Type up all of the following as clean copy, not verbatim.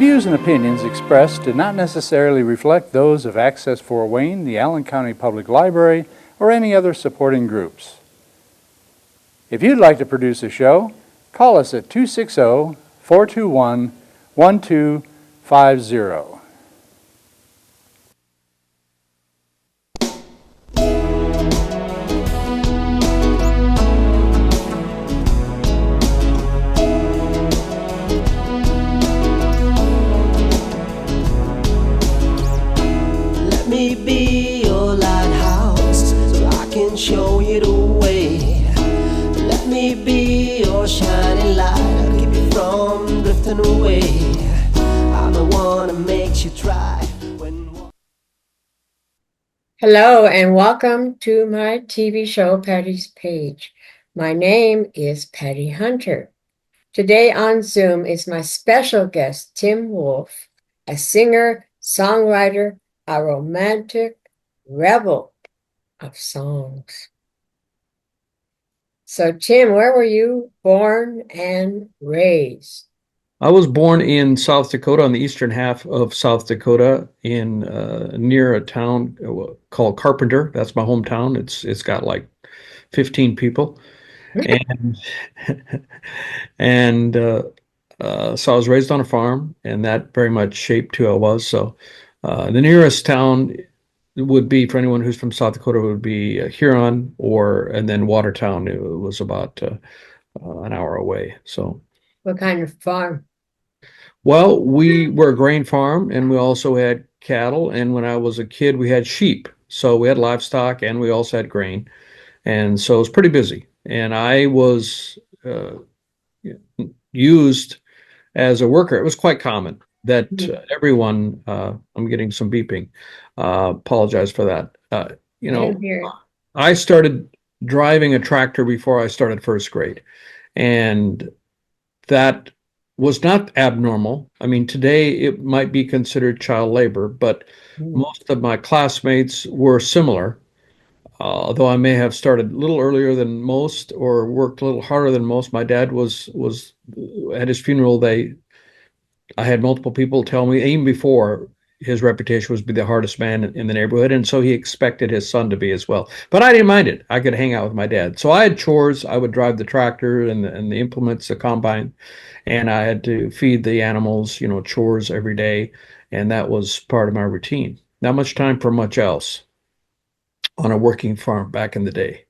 views and opinions expressed do not necessarily reflect those of Access Fort Wayne, the Allen County Public Library, or any other supporting groups. If you'd like to produce a show, call us at 260-421-1250. Let me be your lighthouse so I can show you the way. Let me be your shining light, I'll keep you from drifting away. I'm the one that makes you try when... Hello and welcome to my TV show, Patty's Page. My name is Patty Hunter. Today on Zoom is my special guest, Tim Wolf, a singer, songwriter, a romantic rebel of songs. So, Tim, where were you born and raised? I was born in South Dakota, on the eastern half of South Dakota, in near a town called Carpenter. That's my hometown. It's got like 15 people, and and so I was raised on a farm, and that very much shaped who I was. So the nearest town would be, for anyone who's from South Dakota, would be Huron, and then Watertown. It was about an hour away. So. What kind of farm? Well, we were a grain farm, and we also had cattle. And when I was a kid, we had sheep. So we had livestock, and we also had grain. And so it was pretty busy. And I was used as a worker. It was quite common that everyone, I'm getting some beeping, apologize for that. I started driving a tractor before I started first grade. And that was not abnormal. I mean, today it might be considered child labor, but most of my classmates were similar. Although I may have started a little earlier than most or worked a little harder than most. My dad was at his funeral. I had multiple people tell me, even before, his reputation was to be the hardest man in the neighborhood, and so he expected his son to be as well. But I didn't mind it. I could hang out with my dad. So I had chores. I would drive the tractor and the implements, the combine, and I had to feed the animals, chores every day, and that was part of my routine. Not much time for much else on a working farm back in the day.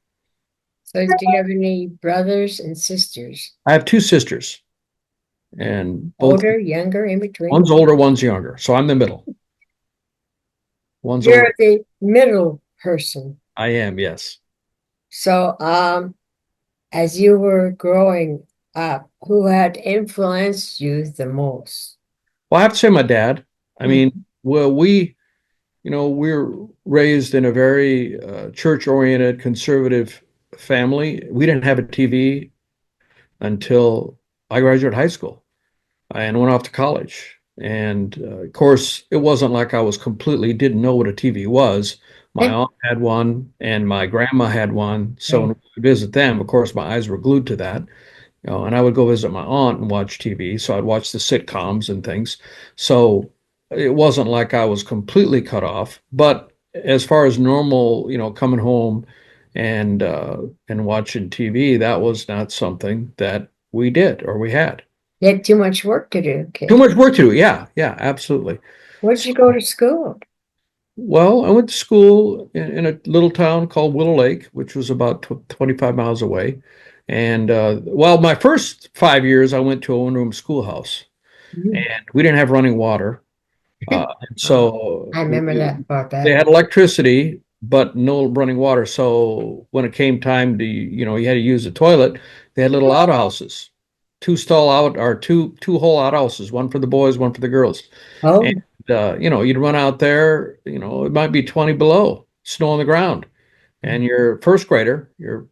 So do you have any brothers and sisters? I have two sisters, and both older, younger, in between? One's older, one's younger, so I'm the middle. You're older. The middle person. I am, yes. So as you were growing up, who had influenced you the most? Well, I have to say my dad. I mean, well, we were raised in a very church-oriented, conservative family. We didn't have a TV until I graduated high school and went off to college. And of course, it wasn't like I didn't know what a TV was. My aunt had one and my grandma had one. So when we would visit them, of course, my eyes were glued to that. And I would go visit my aunt and watch TV. So I'd watch the sitcoms and things. So it wasn't like I was completely cut off. But as far as normal, coming home and watching TV, that was not something that we did or we had. You had too much work to do. Okay. Too much work to do. Yeah, absolutely. Where did you go to school? Well, I went to school in a little town called Willow Lake, which was about 25 miles away. And my first 5 years, I went to a one-room schoolhouse, and we didn't have running water. So I remember that part. They had electricity, but no running water. So when it came time to, you had to use the toilet, they had little outhouses. Two hole outhouses, one for the boys, one for the girls. Oh. And, you'd run out there, it might be 20 below, snow on the ground. And you're a first grader, you're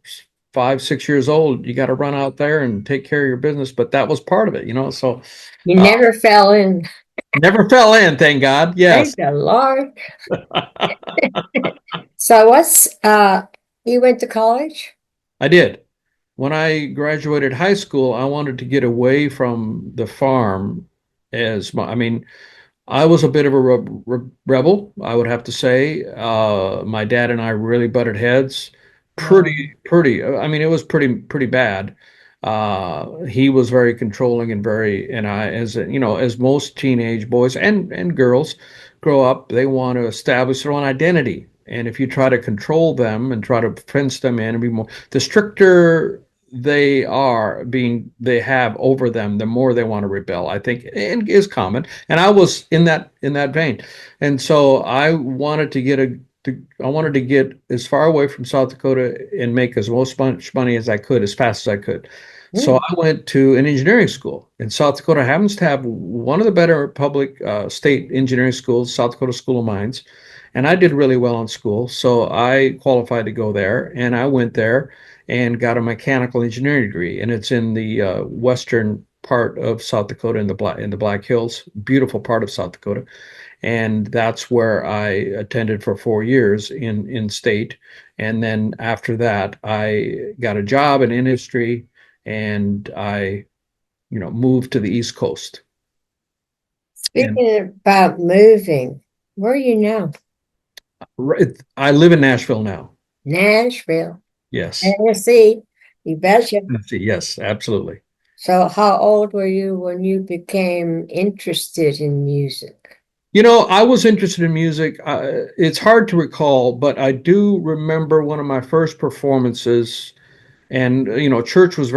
5, 6 years old, you got to run out there and take care of your business. But that was part of it, so. You never fell in. Never fell in, thank God. Yes. Thank the Lord. So you went to college? I did. When I graduated high school, I wanted to get away from the farm I mean, I was a bit of a rebel, I would have to say. My dad and I really butted heads. Um, I mean, it was pretty bad. He was very controlling and and as most teenage boys and girls grow up, they want to establish their own identity. And if you try to control them and try to fence them in and be more, the stricter they have over them, the more they want to rebel, I think, and is common. And I was in that vein. And so I wanted to get as far away from South Dakota and make as much money as I could, as fast as I could. So mm, I went to an engineering school. And South Dakota happens to have one of the better public state engineering schools, South Dakota School of Mines. And I did really well in school. So I qualified to go there. And I went there and got a mechanical engineering degree. And it's in the western part of South Dakota in the Black Hills, beautiful part of South Dakota. And that's where I attended for 4 years in state. And then after that, I got a job in industry, and I, moved to the East Coast. And speaking about moving, where are you now? I live in Nashville now. Nashville, Yes. Tennessee. You betcha. Yes, absolutely. So, how old were you when you became interested in music? I was interested in music. It's hard to recall, but I do remember one of my first performances. And church was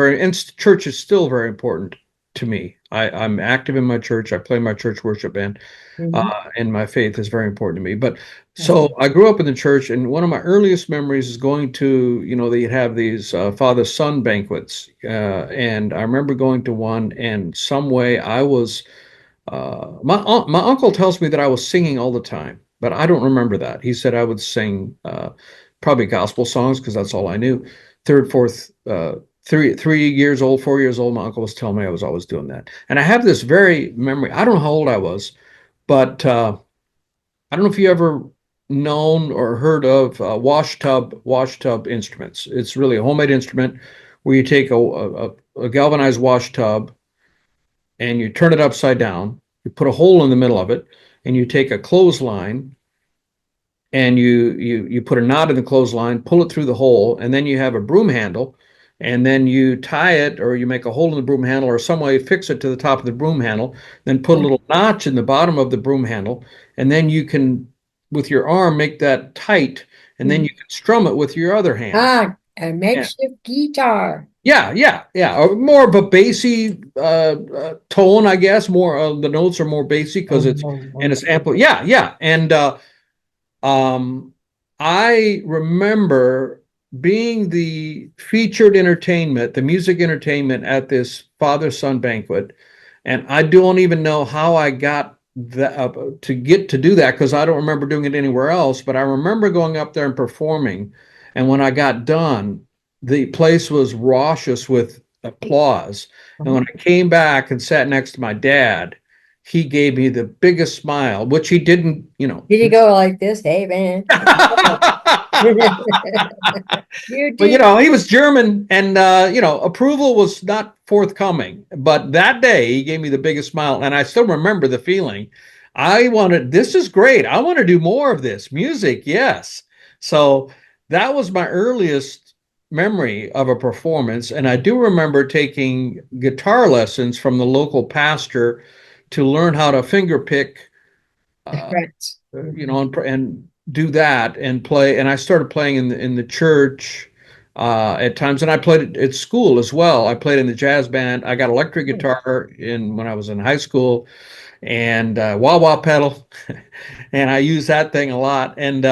church is still very important to me. I'm active in my church. I play my church worship band, Mhm. and my faith is very important to me. But so I grew up in the church, and one of my earliest memories is going to, they'd have these father-son banquets, and I remember going to one, and some way I was my uncle tells me that I was singing all the time, but I don't remember that. He said I would sing probably gospel songs because that's all I knew. Third, fourth, 3 years old, 4 years old, my uncle was telling me I was always doing that. And I have this very memory. I don't know how old I was, but I don't know if you ever known or heard of wash tub instruments. It's really a homemade instrument where you take a galvanized wash tub and you turn it upside down. You put a hole in the middle of it, and you take a clothesline and you put a knot in the clothesline, pull it through the hole, and then you have a broom handle, and then you tie it, or you make a hole in the broom handle, or some way fix it to the top of the broom handle, then put a little notch in the bottom of the broom handle, and then you can, with your arm, make that tight, and then you can strum it with your other hand. Ah, a Yeah. makeshift guitar. Yeah. More of a bassy tone, I guess. More the notes are more bassy because Boom, it's boom, and boom. it's ample. Yeah. And um, I remember being the featured entertainment, the music entertainment at this father-son banquet, and I don't even know how I got that to get to do that because I don't remember doing it anywhere else. But I remember going up there and performing, and when I got done, the place was raucous with applause. And when I came back and sat next to my dad, he gave me the biggest smile, which he didn't, Did he go like this? Hey, man. You But did. he was German, and approval was not forthcoming. But that day, he gave me the biggest smile, and I still remember the feeling. This is great. I want to do more of this music. Yes. So that was my earliest memory of a performance, and I do remember taking guitar lessons from the local pastor to learn how to finger pick The uh, frets. and do that and play. And I started playing in the church at times, and I played at school as well. I played in the jazz band. I got electric guitar in when I was in high school, and wah wah pedal, and I used that thing a lot. And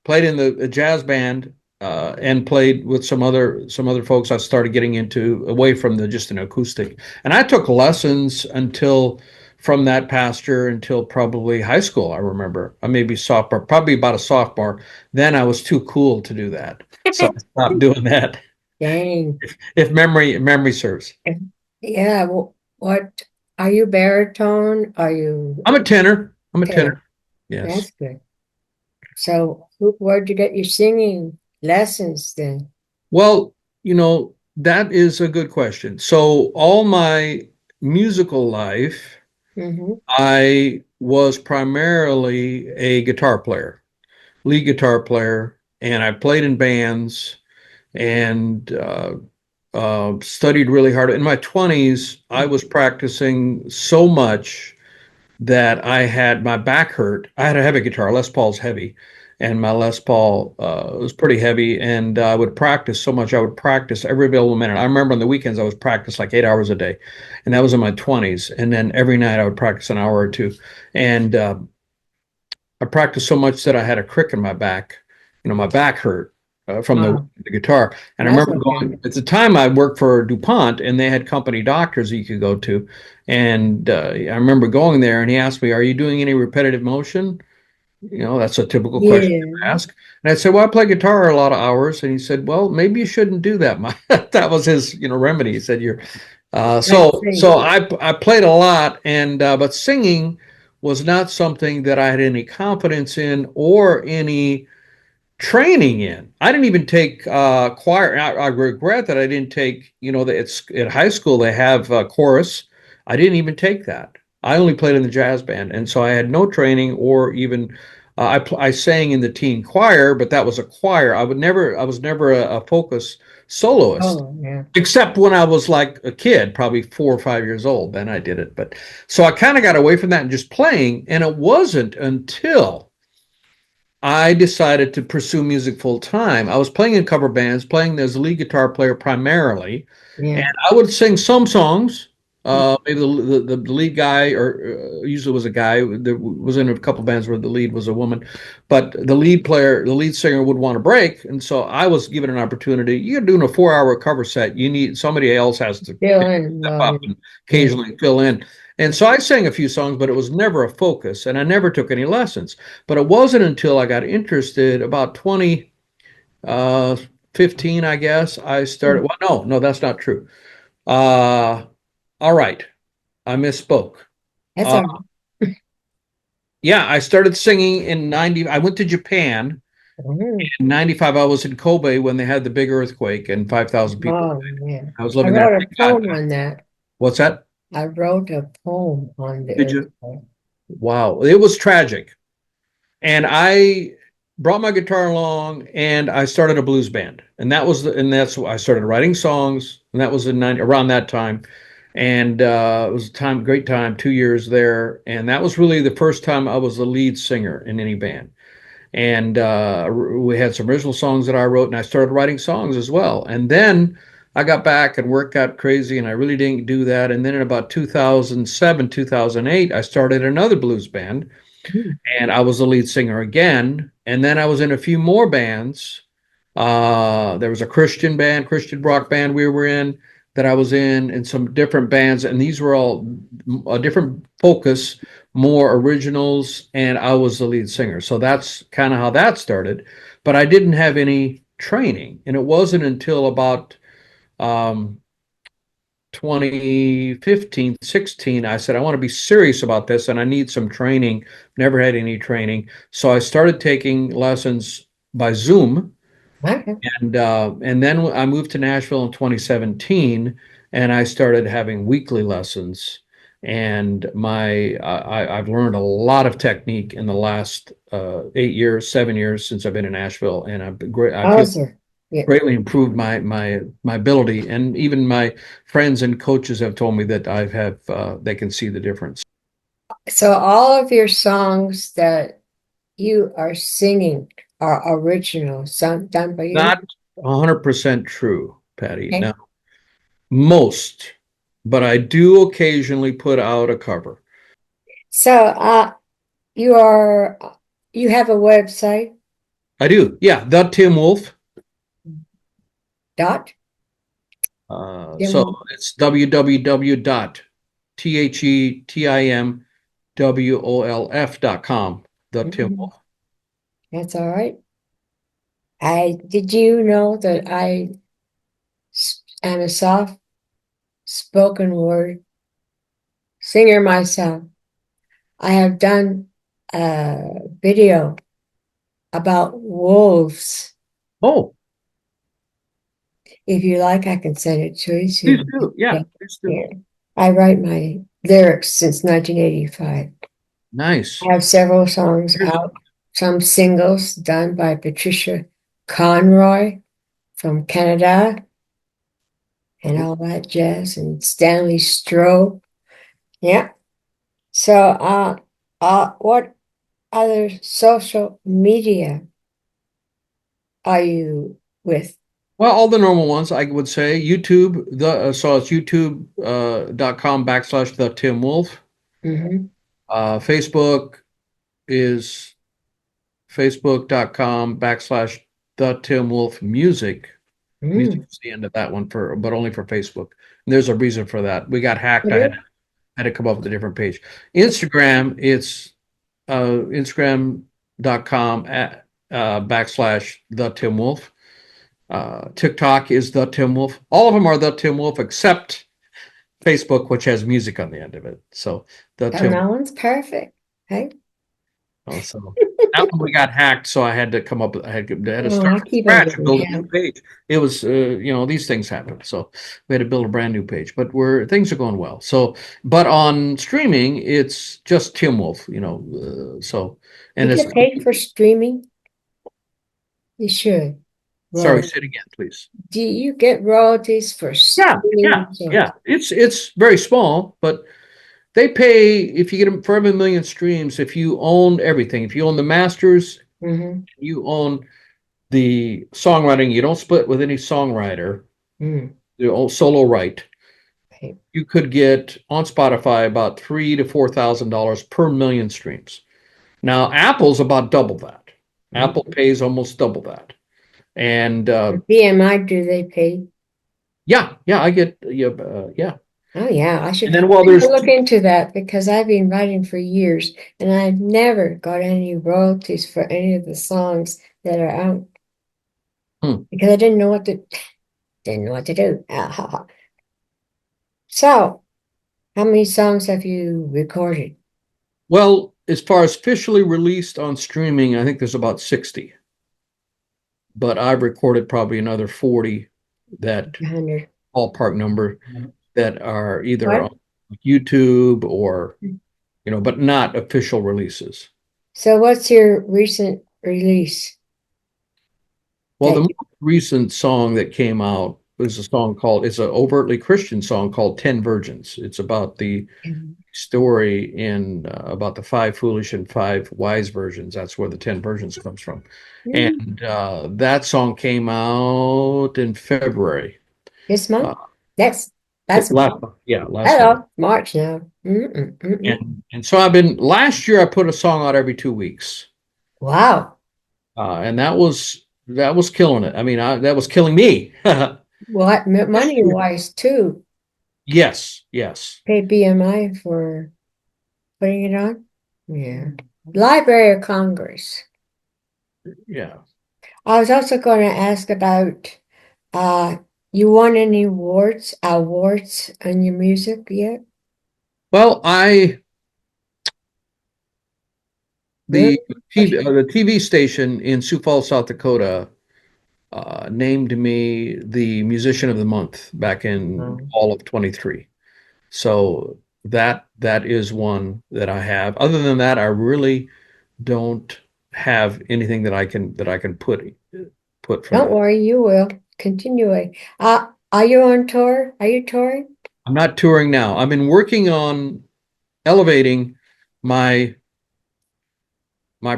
played in the jazz band and played with some other folks. I started getting into away from the just an acoustic, and I took lessons until from that pastor until probably high school. I remember maybe sophomore, probably about a sophomore. Then I was too cool to do that, so I stopped doing that. Dang. If memory serves, Yeah. What are you baritone? Are you I'm a tenor. I'm a tenor? tenor. Yes. That's good. So, where'd you get your singing lessons then? Well, that is a good question. So all my musical life, I was primarily a guitar player, lead guitar player, and I played in bands and studied really hard. In my 20s, I was practicing so much that I had my back hurt. I had a heavy guitar. Les Paul's heavy, and my Les Paul was pretty heavy. And I would practice so much. I would practice every available minute. I remember on the weekends I was practice like 8 hours a day, and that was in my 20s. And then every night I would practice an hour or two. And I practiced so much that I had a crick in my back. My back hurt from the guitar. And I That's remember okay. going, at the time I worked for DuPont and they had company doctors that you could go to. And I remember going there and he asked me, "Are you doing any repetitive motion?" That's a typical question to Yeah, ask. And I said, "Well, I play guitar a lot of hours." And he said, "Well, maybe you shouldn't do that." That was his, remedy. He said, "You're like so I played a lot, and but singing was not something that I had any confidence in or any training in. I didn't even take choir. I regret that I didn't take. That it's at high school they have chorus. I didn't even take that. I only played in the jazz band, and so I had no training or even. I sang in the teen choir, but that was a choir. I was never a focus soloist. Oh, yeah. Except when I was like a kid, probably 4 or 5 years old, then I did it. But so I kind of got away from that and just playing. And it wasn't until I decided to pursue music full time. I was playing in cover bands, playing as a lead guitar player primarily, and Yeah. I would sing some songs. Maybe the lead guy, or usually was a guy. There was in a couple bands where the lead was a woman, but the lead singer would want a break, and so I was given an opportunity. You're doing a 4 hour cover set. You need somebody else has to Still in step love. up and Yeah. occasionally fill in. And so I sang a few songs, but it was never a focus, and I never took any lessons. But it wasn't until I got interested about 2015, I guess, I started. Well, no, that's not true. Uh, all right, I misspoke. That's Uh, all right. yeah, I started singing in 90. I went to Japan Mhm. in 95. I was in Kobe when they had the big earthquake and 5,000 people. Oh, yeah. I was I living there. wrote a Thank God. poem on that. What's that? I wrote a poem on the Did you? earthquake. Wow, it was tragic. And I brought my guitar along and I started a blues band. And that's I started writing songs, and that was around that time. And it was great time, 2 years there. And that was really the first time I was the lead singer in any band. And we had some original songs that I wrote, and I started writing songs as well. And then I got back and work got crazy, and I really didn't do that. And then in about 2007, 2008, I started another blues band, Mm. and I was the lead singer again. And then I was in a few more bands. There was a Christian rock band we were in that I was in, and some different bands, and these were all a different focus, more originals, and I was the lead singer. So that's kind of how that started. But I didn't have any training, and it wasn't until about um, 2015, 16, I said, I want to be serious about this and I need some training. Never had any training. So I started taking lessons by Zoom. Okay. And then I moved to Nashville in 2017 and I started having weekly lessons. And I've learned a lot of technique in the last 8 years, 7 years since I've been in Nashville. And I've been great. I feel Awesome. Yeah. greatly improved my ability, and even my friends and coaches have told me that they can see the difference. So all of your songs that you are singing are original, some done by you? Not 100% true, Patty. Okay. No, most, but I do occasionally put out a cover. So you are you have a website, I do, yeah. The Tim Wolf. dot So Tim. it's www.thetimwolf.com. The Tim Mhm. Wolf. That's all right. I did you know that am a soft spoken word singer myself. I have done a video about wolves. Oh, If you like, I can send it to you. So please you do. Yeah, can please do. hear. I write my lyrics since 1985. Nice. I have several songs Here's out, some singles done by Patricia Conroy from Canada and all that jazz, and Stanley Stroh. Yeah. So, what other social media are you with? Well, all the normal ones, I would say. YouTube, so it's youtube.com/ the Tim Wolf. Mm-hmm. Facebook is facebook.com/ the Tim Wolf Music. Music Mm. is the end of that one but only for Facebook. And there's a reason for that. We got hacked. I had to come up with a different page. Instagram, it's instagram.com / the Tim Wolf. TikTok is the Tim Wolf. All of them are the Tim Wolf except Facebook, which has music on the end of it. So the Oh, Tim. that one's perfect. Hey. So that one we got hacked, so I had to come up. I had to Oh, start I from keep on scratch and getting build a new help. page. It was, these things happen, so we had to build a brand new page. But things are going well. So, but on streaming, it's just Tim Wolf. So You and it's get paid for streaming? You should. sorry. Well, Say it again, please. do you get royalties for Yeah, yeah, streaming songs? yeah. It's very small, but they pay if you get them for every million streams. If you own everything, if you own the masters, Mm-hmm. you own the songwriting. You don't split with any songwriter. Mm. You own solo right. Okay. You could get on Spotify about $3,000 to $4,000 per million streams. Now Apple's about double that. Apple Mm. pays almost double that. And For BMI, do they pay? yeah, I get yeah. Oh, yeah, I And should then there's look into that because I've been writing for years and I've never got any royalties for any of the songs that are out because I didn't know what to do. Ah, ha, ha. So, how many songs have you recorded? well, as far as officially released on streaming, I think there's about 60. But I've recorded probably another 40 that 100. ballpark number that are either What? on YouTube or but not official releases. So, what's your recent release? Well, the most recent song that came out was it's an overtly Christian song called 10 Virgins. It's about the story in about the five foolish and five wise virgins. That's where the 10 virgins comes from. Mm, And that song came out in February. this month? Uh, That's last last month. hello, March now. And so last year I put a song out every 2 weeks. Wow. And that was killing it. I mean, that was killing me. What money wise too? Yes. Pay BMI for putting it on? Yeah. Library of Congress. Yeah. I was also going to ask about you won any awards on your music yet? Well, Really? the TV station in Sioux Falls, South Dakota, named me the Musician of the Month back in Oh. fall of 23. So that is one that I have. Other than that, I really don't have anything that I can put for Don't that. worry, you will. Continue. Are you on tour? Are you touring? I'm not touring now. I've been working on elevating my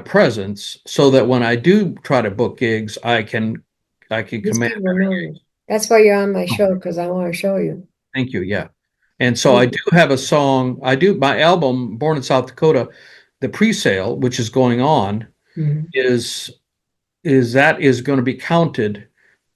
presence so that when I do try to book gigs, I can These command. people know you. That's why you're on my show, because I want to show you. Thank you. Yeah. And so I do have a song. My album, Born in South Dakota, the pre-sale, which is going on, Mhm. is going to be counted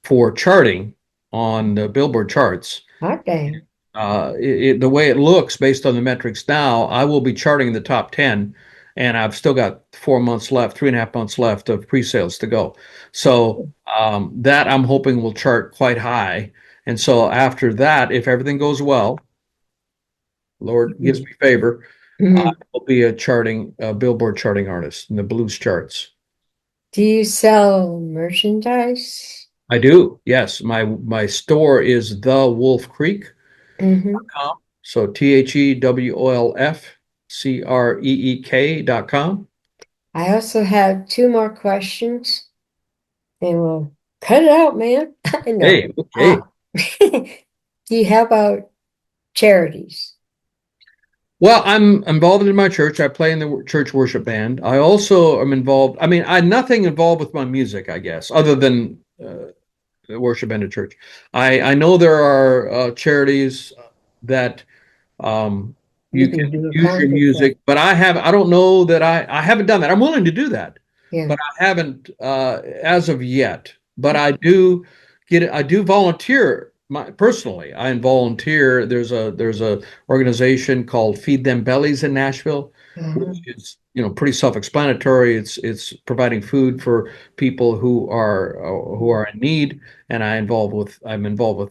for charting on the Billboard charts. Hot dang. The way it looks based on the metrics now, I will be charting in the top 10, and I've still got 4 months left, 3.5 months left of pre-sales to go. So that I'm hoping will chart quite high. And so after that, if everything goes well, Lord gives me favor, I Mhm. will be a Billboard charting artist in the blues charts. Do you sell merchandise? I do. Yes, my store is thewolfcreek.com. Mm-hmm. So THEWOLFCREEK.com. I also have two more questions, and we'll cut it out, man. No. Hey, okay. Do you help out charities? Well, I'm involved in my church. I play in the church worship band. I also am involved. I mean, I'm nothing involved with my music, I guess, other than the worship band at church. I know there are charities that You you can can do a use your concert for. music, but I don't know that I haven't done that. I'm willing to do that, Yeah. but I haven't as of yet. But I do volunteer personally. I volunteer. There's a organization called Feed Them Bellies in Nashville, Uh-huh. which is pretty self-explanatory. It's providing food for people who are in need, and I'm involved with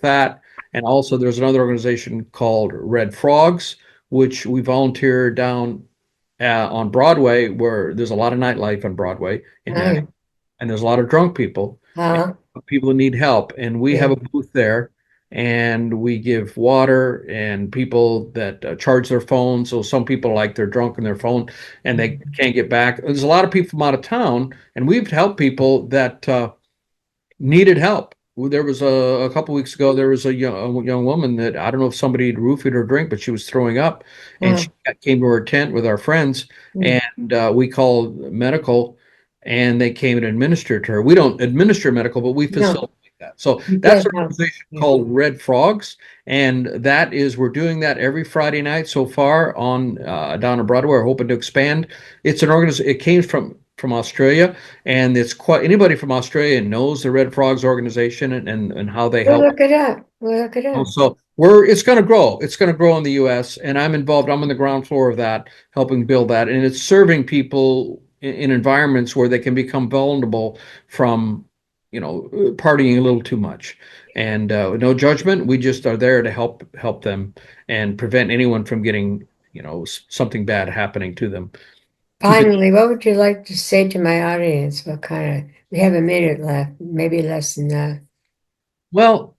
that. And also, there's another organization called Red Frogs, which we volunteer down on Broadway, where there's a lot of nightlife on Broadway in Nice. Nashville, and there's a lot of drunk people, and Uh-huh. people who need help. And we have Yeah. a booth there, and we give water and people that charge their phones. So some people like they're drunk on their phone and they can't get back. There's a lot of people from out of town, and we've helped people that needed help. There was a couple weeks ago, there was a young woman that I don't know if somebody had roofied her drink, but she was throwing up, and Uh, she came to our tent with our friends, mm. and we called medical, and they came and administered to her. We don't administer medical, but we No, facilitate that. So you that's get an help. organization Yeah. called Red Frogs, and we're doing that every Friday night so far on down in Broadway. We're hoping to expand. It's an organization. It came from Australia, and it's quite anybody from Australia knows the Red Frogs organization and how they We'll help. look it up. We'll look it up. So it's going to grow. It's going to grow in the U.S. and I'm involved. I'm on the ground floor of that, helping build that, and it's serving people in environments where they can become vulnerable from, partying a little too much. And no judgment. We just are there to help them and prevent anyone from getting, something bad happening to them. Finally, what would you like to say to my audience? We have a minute left, maybe less than that. Well,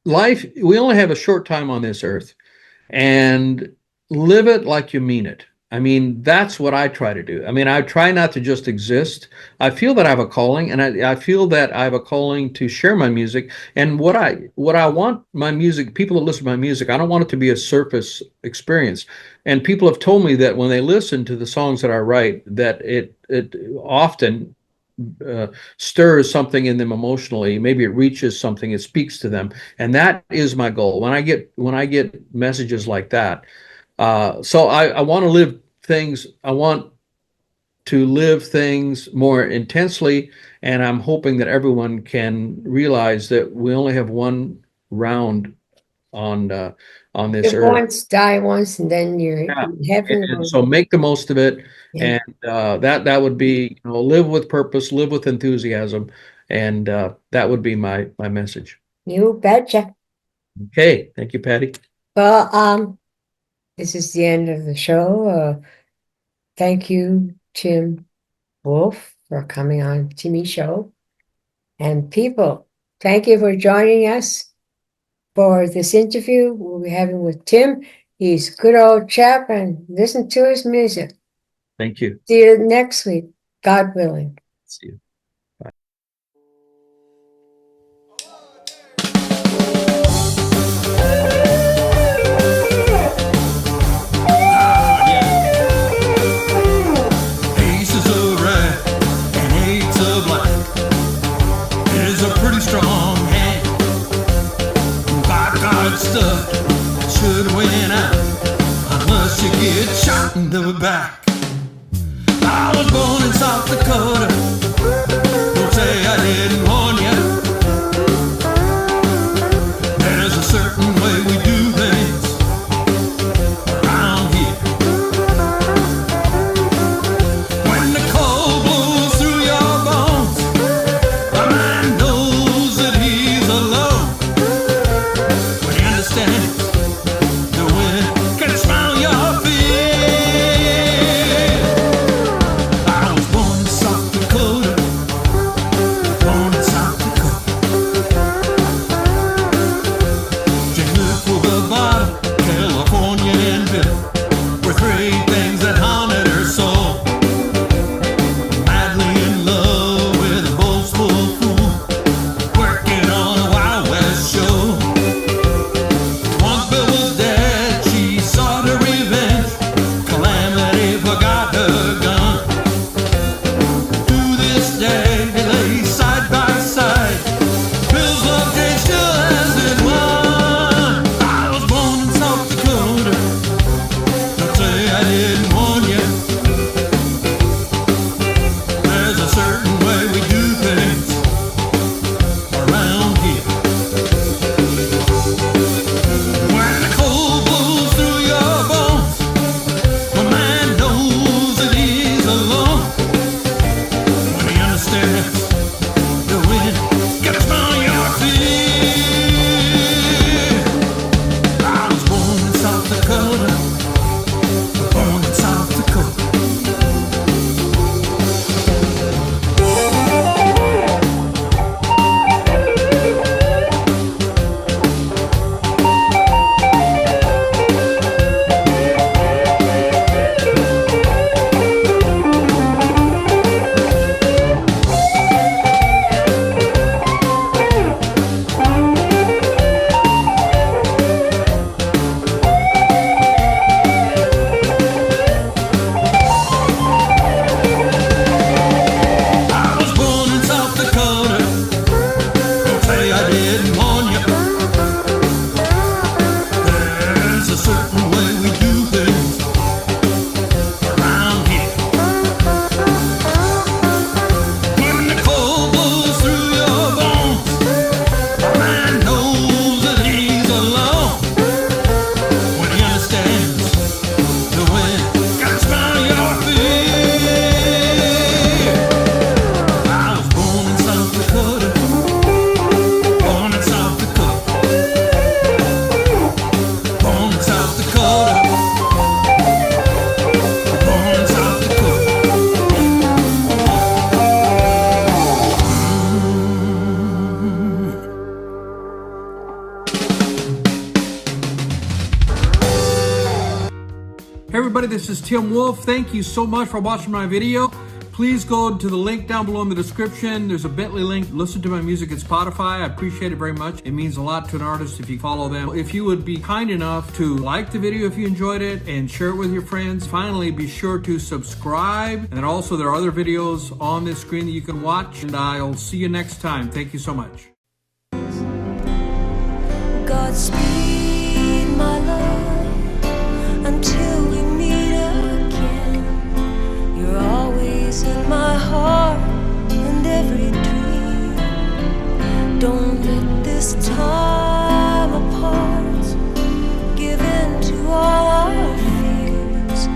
life, we only have a short time on this earth, and live it like you mean it. I mean, that's what I try to do. I mean, I try not to just exist. I feel that I have a calling, and I feel that I have a calling to share my music. And what I want my music, people that listen to my music, I don't want it to be a surface experience. And people have told me that when they listen to the songs that I write, that it often stirs something in them emotionally. Maybe it reaches something, it speaks to them, and that is my goal. When I get messages like that, so I want to live things. I want to live things more intensely, and I'm hoping that everyone can realize that we only have one round on this Live earth. once, die once, and then you're Yeah. in heaven. And so make the most of it, Yeah. and that would be, live with purpose, live with enthusiasm, and that would be my message. You betcha. Okay, thank you, Patty. Well, this is the end of the show. Thank you, Tim Wolf, for coming on Timmy Show. And people, thank you for joining us for this interview we'll be having with Tim. He's a good old chap, and listen to his music. Thank you. See you next week, God willing. See you. Aces of red and eights of black is a pretty strong hand. By God, stuff should win out unless you get shot in the back. I was born in South Dakota. Don't say I didn't warn you. There's a certain way we do things around here. When the cold blows through your bones, a man knows that he's alone. When he understands the wind can smell your fear. I was born in South Dakota, born in South Dakota. Just look everybody. This is Tim Wolf. Thank you so much for watching my video. Please go to the link down below in the description. There's a bit.ly link. Listen to my music at Spotify. I appreciate it very much. It means a lot to an artist if you follow them. If you would be kind enough to like the video if you enjoyed it and share it with your friends. Finally, be sure to subscribe. And also there are other videos on this screen that you can watch. And I'll see you next time. Thank you so much. Godspeed, my love, until we meet again. You're always in my heart and every dream. Don't let this time apart give in to all our fears.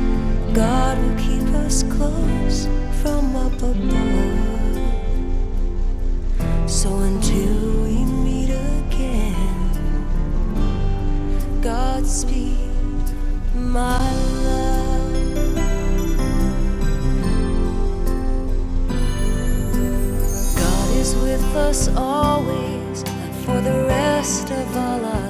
God will keep us close from up above. So until we meet again, Godspeed, my love. God is with us always, and for the rest of our lives.